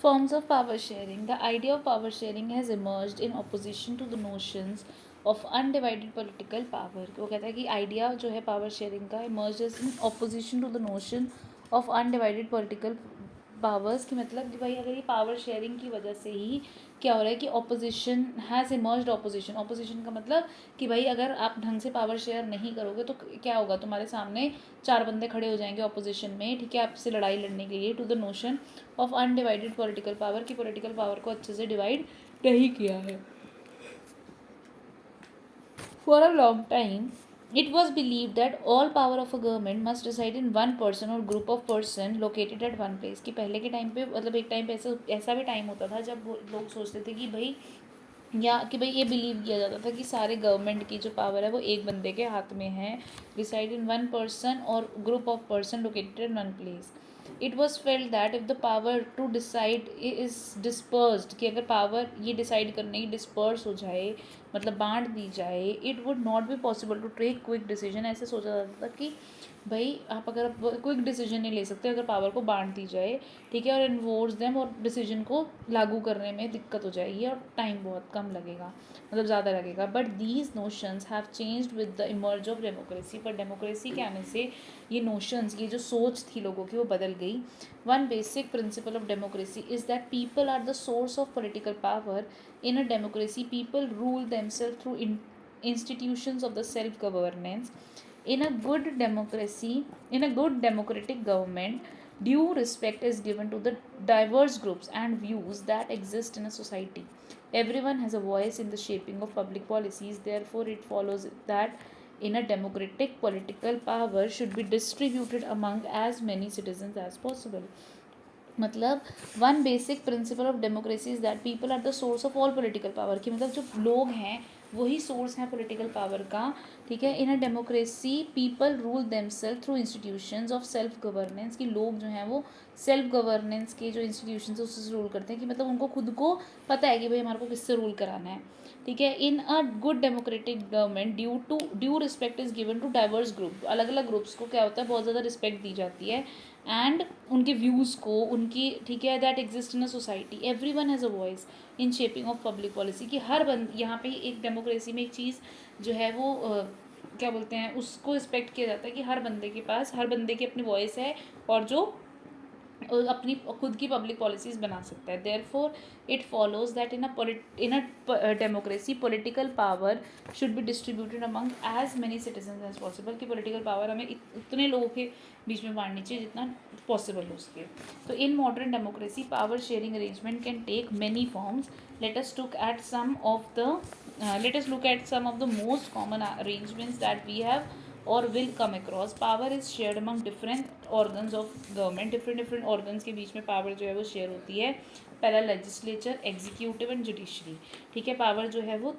Forms of power sharing. The idea of power sharing has emerged in opposition to the notions of undivided political power. वो कहता है कि idea जो है power sharing का emerges in opposition to the notion of undivided political powers, कि मतलब कि भाई अगर ये पावर शेयरिंग की वजह से ही क्या हो रहा है कि ऑपोजिशन हैज़ इमर्ज्ड ऑपोजिशन का मतलब कि भाई अगर आप ढंग से पावर शेयर नहीं करोगे तो क्या होगा, तुम्हारे सामने 4 बंदे खड़े हो जाएंगे ऑपोजिशन में, ठीक है, आपसे लड़ाई लड़ने के लिए, to the notion of undivided political power, कि पॉलिटिकल पावर को अच्छे से डिवाइड नहीं किया है. For a long time, it was believed that all power of a government must reside in one person or group of person located at one place. कि पहले के टाइम पे मतलब एक टाइम पे ऐसा भी टाइम होता था जब लोग सोचते थे कि भाई या कि भाई ये बिलीव किया जाता था कि सारे गवर्नमेंट की जो पावर है वो एक बंदे के हाथ में है, रिसाइड इन वन पर्सन और group of person located in one place. It was felt that if the power to decide is dispersed, कि अगर पावर ये डिसाइड करने की डिस्पर्स हो जाए, मतलब बांट दी जाए, it would not be possible to take quick decision. ऐसे सोचा जाता था कि भाई आप अगर क्विक डिसीजन नहीं ले सकते अगर पावर को बांट दी जाए, ठीक है, और इन्वोर्स देम, और डिसीजन को लागू करने में दिक्कत हो जाएगी और टाइम बहुत कम लगेगा, मतलब ज़्यादा लगेगा. But these notions have changed with the emerge of democracy. पर डेमोक्रेसी के आने से ये नोशंस, ये जो सोच थी लोगों की, वो बदल गई. One basic principle of democracy is that people are the source of political power. In a democracy people rule themselves through institutions of the self-governance. In a good democratic government, due respect is given to the diverse groups and views that exist in a society. Everyone has a voice in the shaping of public policies. Therefore, it follows that in a democratic, political power should be distributed among as many citizens as possible. मतलब one basic principle of democracy is that people are the source of all political power, कि मतलब जो लोग हैं वही source हैं political power का, ठीक है. In a democracy people rule themselves through institutions of self governance, कि लोग जो हैं वो सेल्फ गवर्नेंस के जो इंस्टीट्यूशंस है उससे रूल करते हैं, कि मतलब उनको खुद को पता है कि भाई हमारे को किससे रूल कराना है, ठीक है. In a good democratic government due respect is given to diverse group. अलग अलग ग्रुप्स को क्या होता है, बहुत ज़्यादा रिस्पेक्ट दी जाती है, एंड उनके व्यूज़ को, उनकी, ठीक है, that exist in a society. Every one has a voice in shaping of public policy, कि हर बंद यहाँ पे एक डेमोक्रेसी में एक चीज़ जो है वो क्या बोलते हैं, उसको रिस्पेक्ट किया जाता है कि हर बंदे के पास, हर बंदे की अपनी वॉइस है और जो अपनी खुद की पब्लिक पॉलिसीज़ बना सकता है. Therefore it follows that in a democracy political power should be distributed among as many citizen as possible, कि पॉलिटिकल पावर हमें उतने लोगों के बीच में बांटनी चाहिए जितना पॉसिबल हो सके. तो in modern democracy power sharing arrangement can take many forms. Let us look at some of the most common arrangements that we have or will come across. Power is shared among different organs of government. different organs के बीच में power जो है वो share होती है. पहला legislature, executive and judiciary, ठीक है. पावर जो है वो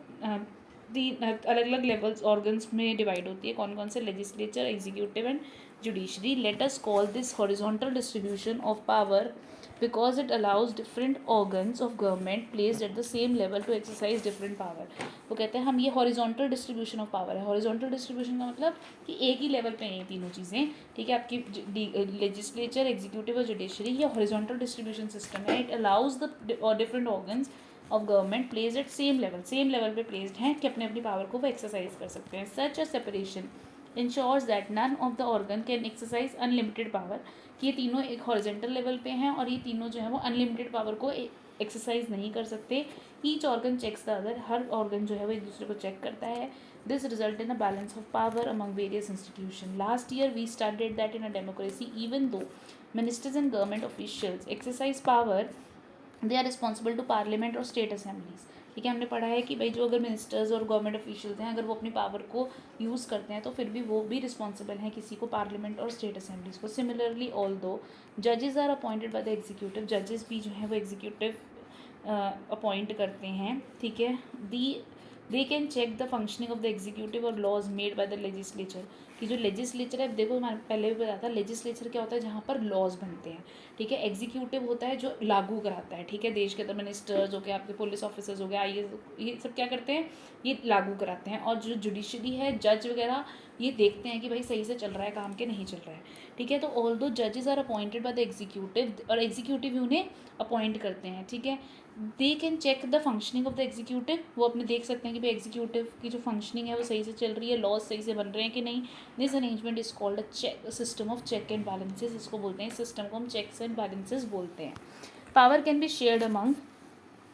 तीन अलग अलग लेवल्स ऑर्गन्स में डिवाइड होती है. कौन कौन से? Legislature, executive and judiciary. Late us call this horizontal distribution of power because it allows different organs of government placed at the same level to exercise different power. वो कहते हैं हम ये हॉरिजॉन्टल डिस्ट्रीब्यूशन ऑफ पावर है. Horizontal distribution का मतलब कि एक ही लेवल पे हैं ये तीनों चीज़ें, ठीक है. आपकी लेजिस्लेचर, एग्जीक्यूटिव और जुडिशरी, ये हॉरिजॉन्टल डिस्ट्रीब्यूशन सिस्टम है. It allows the different organs of government placed at same level पे प्लेस्ड हैं कि अपने अपनी पावर को वो एक्सरसाइज कर सकते हैं. Such a separation ensures that none of the organ can exercise unlimited power, कि ये तीनों एक हॉरिजेंटल लेवल पे हैं और ये तीनों जो है वो अनलिमिटेड पावर को एक्सरसाइज नहीं कर सकते. Each organ checks the other, हर ऑर्गन जो है वो एक दूसरे को चेक करता है. This result in a balance of power among various institution. Last year we studied that in a democracy even though ministers and government officials exercise power, they are responsible to parliament और state assemblies, ठीक है. हमने पढ़ा है कि भाई जो अगर मिनिस्टर्स और गवर्नमेंट ऑफिशियल्स हैं, अगर वो अपनी पावर को यूज़ करते हैं तो फिर भी वो भी रिस्पॉन्सिबल हैं किसी को, पार्लियामेंट और स्टेट असेंबलीज को. सिमिलरली ऑल्दो जजेस are appointed by the executive, जजेस भी जो है वो एग्जीक्यूटिव अपॉइंट करते हैं, ठीक है. They can check the functioning of the executive और laws made by the legislature, कि जो लेजिस्लेचर है, देखो हमारे पहले भी बताया था, लेजिस्लेचर क्या होता है, जहाँ पर लॉज बनते हैं, ठीक है। एग्जीक्यूटिव होता है जो लागू कराता है, ठीक है। देश के अंदर मिनिस्टर्स हो गए, आपके पुलिस ऑफिसर्स हो गए, IAS, ये सब क्या करते हैं, ये लागू कराते हैं। और जो जुडिशरी है, जज वगैरह, ये देखते हैं कि भाई सही से चल रहा है काम के नहीं चल रहा है, ठीक है। तो ऑल दो जजेस are appointed by the executive, और एग्जीक्यूटिव उन्हें अपॉइंट करते हैं, ठीक है। They can check the functioning of the executive, वो अपने देख सकते हैं कि भाई एग्जीक्यूटिव की जो फंक्शनिंग है वो सही से चल रही है, लॉज सही से बन रहे हैं कि नहीं। This arrangement is called a system of check and balances, इसको बोलते हैं, सिस्टम को हम चेक्स एंड बैलेंसेस बोलते हैं। Power can be shared among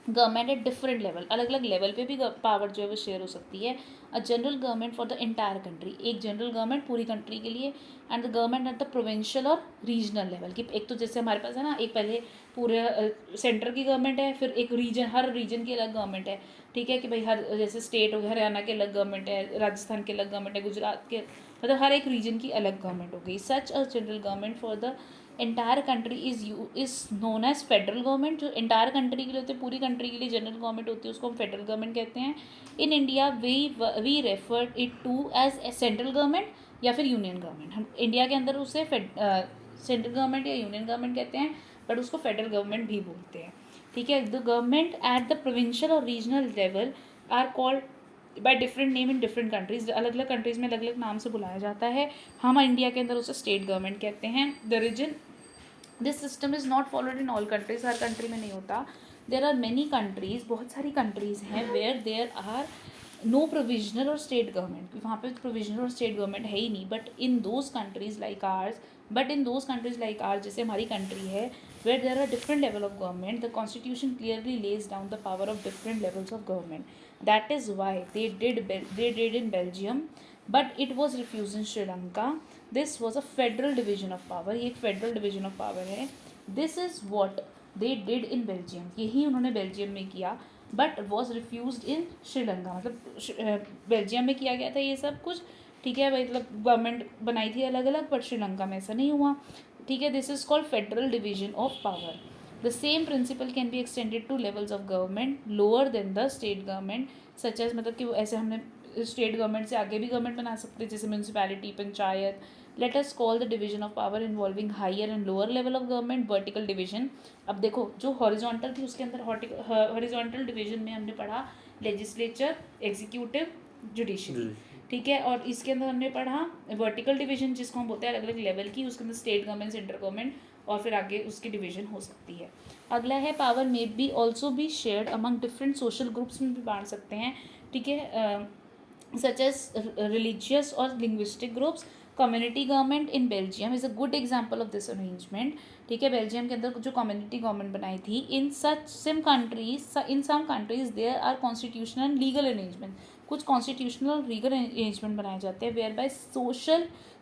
government at different level, अलग अलग लेवल पे भी पावर जो है वो शेयर हो सकती है। अ general government for the entire country, एक जनरल गवर्नमेंट पूरी कंट्री के लिए, and the government at the provincial और रीजनल लेवल की। एक तो जैसे हमारे पास है ना, एक पहले पूरे सेंटर की गवर्नमेंट है, फिर एक रीजन, हर रीजन की अलग गवर्नमेंट है, ठीक है। कि भाई हर जैसे स्टेट हो गया, हरियाणा के अलग गवर्नमेंट है, राजस्थान के अलग गवर्नमेंट है, गुजरात के, मतलब हर एक रीजन की अलग गवर्नमेंट हो गई। Such a general government for the entire country is known as federal government, जो एंटायर कंट्री के लिए होती है, पूरी कंट्री के लिए जनरल गवर्नमेंट होती है, उसको हम फेडरल गवर्नमेंट कहते हैं। In India we refer it to as central government या फिर यूनियन गवर्नमेंट। हम इंडिया के अंदर उसे सेंट्रल गवर्नमेंट या यूनियन गवर्नमेंट कहते हैं, बट उसको फेडरल गवर्नमेंट भी बोलते हैं, ठीक है। The government at the provincial और regional level are called by different name in different countries, अलग अलग कंट्रीज में अलग अलग नाम से बुलाया जाता है। हम इंडिया के अंदर उसे स्टेट गवर्नमेंट कहते हैं। The reason, this system is not followed in all countries, हर कंट्री में नहीं होता। देर आर मैनी कंट्रीज, बहुत सारी कंट्रीज़ हैं where there are no provisional और स्टेट गवर्नमेंट, वहाँ पे प्रोविजनल और स्टेट गवर्नमेंट है ही नहीं। But in those countries like ours, जैसे हमारी कंट्री है, where there are different level of government, the constitution clearly lays down the power of different levels of government. That is why they did in Belgium, but it was refuse in Sri Lanka. This was a federal division of power, ये एक federal division of power है। This is what they did in Belgium, यही उन्होंने Belgium में किया, but was refuse in Sri Lanka, मतलब Belgium में किया गया था ये सब कुछ, ठीक है। मतलब गवर्नमेंट बनाई थी अलग अलग, बट श्रीलंका में ऐसा नहीं हुआ, ठीक है। This is called federal division of power. The same principle can be extended to levels of government lower than the state government, such as, मतलब कि ऐसे हमने स्टेट गवर्नमेंट से आगे भी गवर्नमेंट बना सकते हैं, जैसे municipality, panchayat. Let us call the division of power involving higher and lower level of government vertical division. अब देखो, जो हॉरिजॉन्टल थी उसके अंदर हॉरिजॉन्टल डिवीजन में हमने पढ़ा लेजिस्लेचर, एग्जीक्यूटिव, जुडिशरी, ठीक है। और इसके अंदर हमने पढ़ा वर्टिकल डिवीजन, जिसको हम बोलते हैं अलग अलग लेवल की, उसके अंदर स्टेट गवर्नमेंट, सेंट्रल गवर्नमेंट, और फिर आगे उसकी डिवीजन हो सकती है। अगला है power may be also be shared among different social groups में भी बांट सकते हैं, ठीक है। such as religious or linguistic groups. Community government in Belgium is a good example of this arrangement, ठीक है। बेल्जियम के अंदर जो कम्युनिटी गवर्नमेंट बनाई थी, in some countries there are constitutional and legal arrangement, कुछ कॉन्स्टिट्यूशनल लीगल अरेंजमेंट बनाए जाते हैं, where by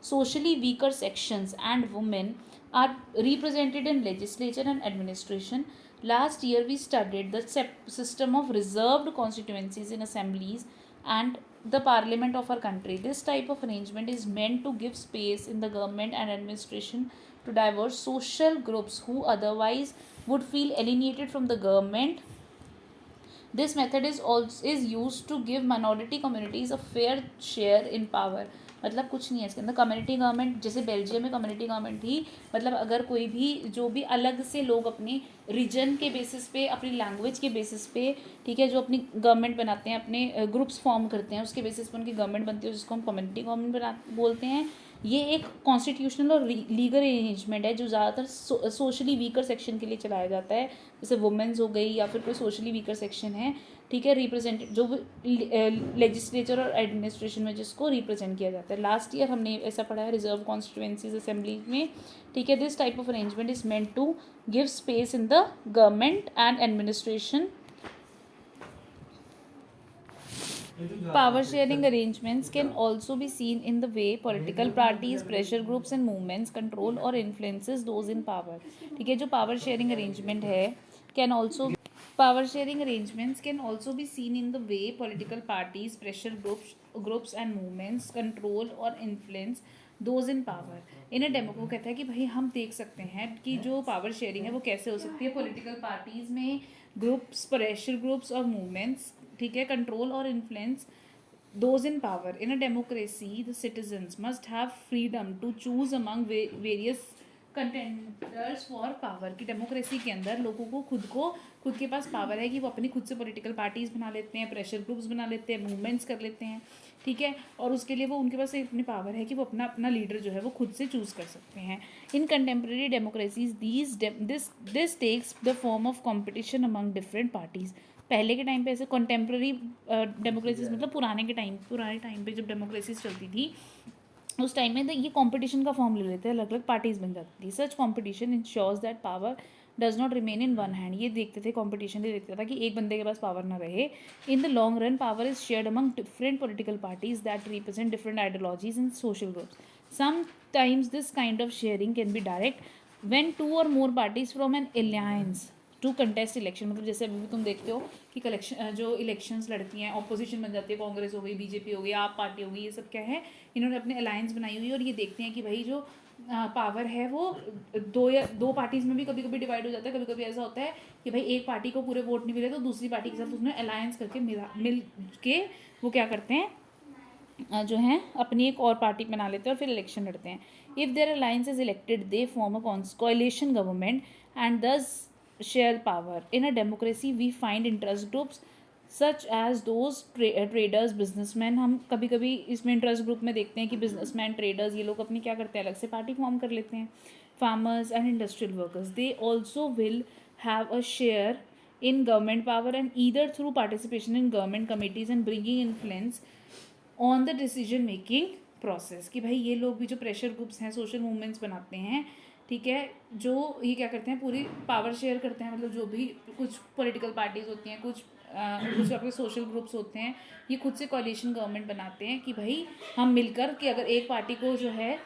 socially weaker sections and women are represented in legislature and administration. Last year we studied the system of reserved constituencies in assemblies and the parliament of our country. This type of arrangement is meant to give space in the government and administration to diverse social groups who otherwise would feel alienated from the government. This method is used to give minority communities a fair share in power. मतलब कुछ नहीं है इसके अंदर, community government, जैसे Belgium में community government थी, मतलब अगर कोई भी जो भी अलग से लोग अपनी रीजन के बेसिस पे, अपनी लैंग्वेज के बेसिस पे, ठीक है, जो अपनी गवर्नमेंट बनाते हैं, अपने ग्रुप्स फॉर्म करते हैं, उसके बेसिस पे उनकी गवर्नमेंट बनती है, जिसको हम कम्युनिटी गवर्नमेंट बोलते हैं। ये एक कॉन्स्टिट्यूशनल और लीगल अरेंजमेंट है जो ज़्यादातर सोशली वीकर सेक्शन के लिए चलाया जाता है, जैसे वुमेन्स हो गई या फिर कोई सोशली वीकर सेक्शन है, ठीक है, रिप्रेजेंट जो लेजिस्लेचर और एडमिनिस्ट्रेशन में जिसको रिप्रेजेंट किया जाता है। लास्ट ईयर हमने ऐसा पढ़ा है रिजर्व कॉन्स्टिट्यूएंसीज असेंबली में, ठीक है। This type of arrangement is meant to give space in the government and administration. Power sharing arrangements can also be seen in the way political parties, pressure groups and movements control or influences those in power. ठीक है, जो power sharing arrangement है power sharing arrangements can also be seen in the way political parties, pressure groups and movements control or influence those in power. In demo कहता है कि भाई हम देख सकते हैं कि जो पावर शेयरिंग है वो कैसे हो सकती है पॉलिटिकल पार्टीज़ में, ग्रुप्स, प्रेशर ग्रुप्स और मूवमेंट्स, ठीक है, कंट्रोल और influence those in power. In a democracy, the citizens must have freedom to choose among various contenders for power. की डेमोक्रेसी के अंदर लोगों को खुद के पास पावर है कि वो अपनी खुद से पॉलिटिकल पार्टीज़ बना लेते हैं, प्रेशर ग्रुप्स बना लेते हैं, मूवमेंट्स कर लेते हैं, ठीक है. और उसके लिए वो उनके पास इतनी पावर है कि वो अपना लीडर जो है वो खुद से चूज़ कर सकते हैं. In contemporary democracies this takes the form of competition among different parties. पहले के टाइम पे ऐसे कंटेम्प्रेरी डेमोक्रेसीज मतलब पुराने टाइम पे जब डेमोक्रेसीज चलती थी उस टाइम में ये कंपटीशन का फॉर्म ले लेते हैं, अलग अलग पार्टीज़ बन जाती थी. Such competition ensures that power does not remain in one hand. ये देखते थे कंपटीशन, ये देखता था कि एक बंदे के पास पावर ना रहे. In the long run power is shared among different political parties that represent different ideologies and social groups. Sometimes this kind of sharing can be direct when two or more parties from an alliance to contest election. मतलब जैसे अभी भी तुम देखते हो कि collection जो elections लड़ती हैं, ऑपोजिशन बन जाती है, कांग्रेस हो गई, बीजेपी हो गई, आप पार्टी हो गई, ये सब क्या है, इन्होंने अपने अलायंस बनाई हुई है. और ये देखते हैं कि भाई जो पावर है वो दो पार्टीज़ में भी कभी कभी डिवाइड हो जाता है. कभी कभी ऐसा होता है कि भाई एक पार्टी को पूरे वोट नहीं मिले तो दूसरी पार्टी के साथ उसने अलायंस करके मिल के वो क्या करते हैं, जो है अपनी एक और पार्टी बना लेते हैं और फिर इलेक्शन लड़ते हैं. If their alliance is elected they form a coalition government and thus share power. In a democracy we find interest groups such as those traders, businessmen. हम कभी कभी इसमें इंटरेस्ट ग्रुप में देखते हैं कि बिजनेसमैन, ट्रेडर्स, ये लोग अपनी क्या करते हैं, अलग से पार्टी फॉर्म कर लेते हैं. Farmers and industrial workers they also will have a share in government power and either through participation in government committees and bringing influence on the decision making process. कि भाई ये लोग भी जो प्रेशर ग्रुप्स हैं, सोशल मूवमेंट्स बनाते हैं, ठीक है, जो ये क्या करते हैं पूरी पावर शेयर करते हैं. मतलब जो भी कुछ पॉलिटिकल पार्टीज़ होती हैं, कुछ अपने सोशल ग्रुप्स होते हैं, ये खुद से कोalition गवर्नमेंट बनाते हैं कि भाई हम मिलकर कि अगर एक पार्टी को जो है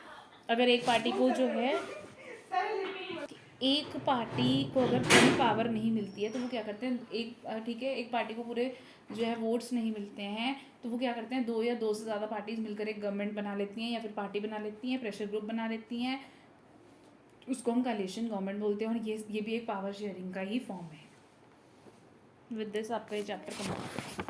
एक पार्टी को अगर पूरी पावर नहीं मिलती है तो वो क्या करते हैं, एक पार्टी को पूरे जो है वोट्स नहीं मिलते हैं तो वो क्या करते हैं, दो से ज़्यादा पार्टीज मिलकर एक गवर्नमेंट बना लेती हैं या फिर पार्टी बना लेती हैं, प्रेशर ग्रुप बना लेती हैं. उसको हम कोalition गवर्नमेंट बोलते हैं और ये भी एक पावर शेयरिंग का ही फॉर्म है. विद दिस आपका ये चैप्टर कंप्लीट.